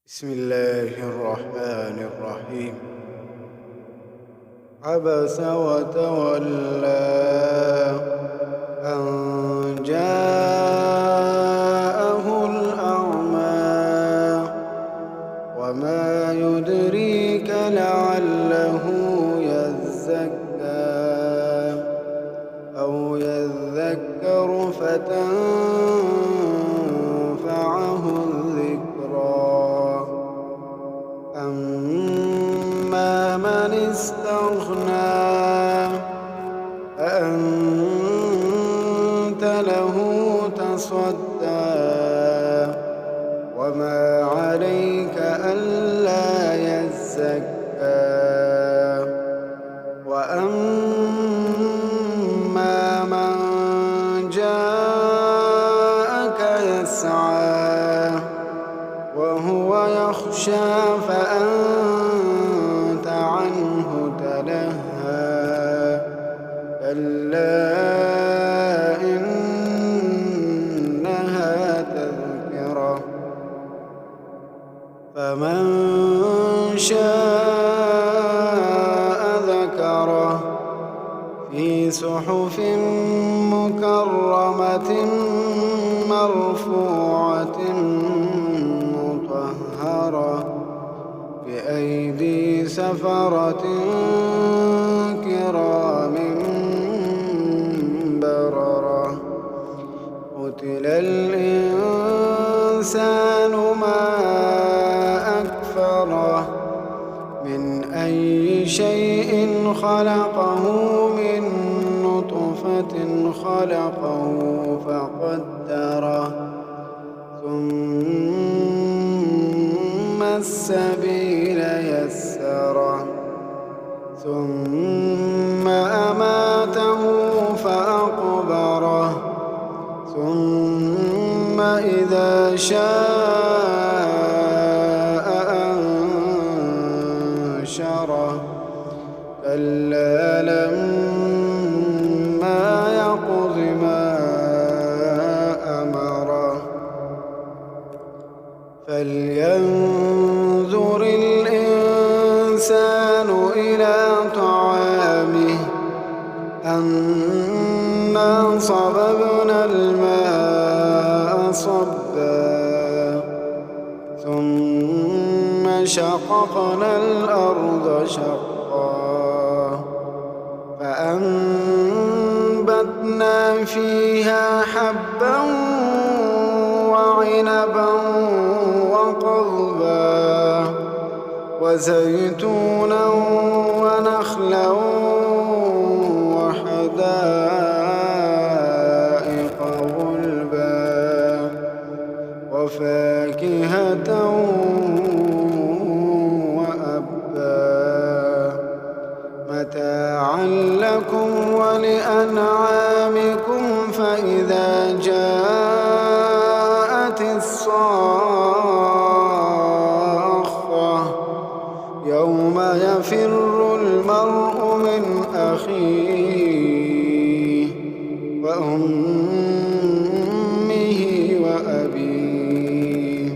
بسم الله الرحمن الرحيم. عبس وتولى أن جاءه الأعمى وما يدريك لعله يزكى أو يذكر فتنفعه الذكرى. أما من استغنى فأنت له تصدى وما عليك ألا يزكى. وأما من جاءك يسعى وهو يخشى فأنت عنه تلهى. كلا إنها تذكرة فمن شاء ذكره في صحف مكرمة مرفوعة مطهرة بأيدي سفرة كرام بررة. قتل الإنسان ما أكفره من أي شيء خلقه من نطفة خلقه فقدره ثم السبيل يسره ثم أماته فأقبره ثم إذا شاء أنشره. كلا لما يقض ما أمره. فلينظر الإنسان إلى طعامه أنا صببنا الماء صبا ثم شققنا الأرض شقا فأنبتنا فيها حبا وعنبا وقضبا وزيتونا ونخلا وحدائق غلبا وفاكهة وأبا متاعا لكم ولأنعامكم. فإذا جاءت الصاخة يوم يفر المرء من أخيه وأمه وأبيه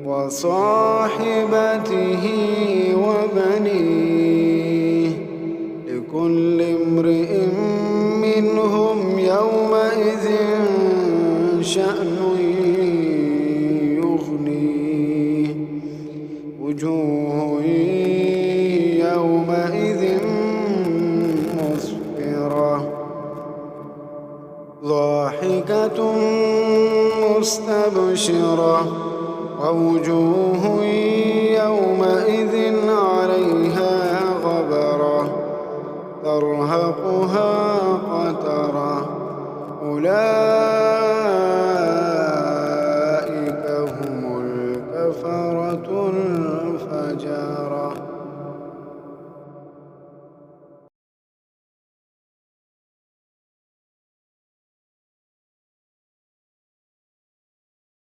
وصاحبته وبنيه لكل امرئ منهم يومئذ شأن يغنيه. وجوه يومئذ مسفرة ضاحكة مستبشرة ووجوه يومئذ عليها غبرة ترهقها قترة. أولئك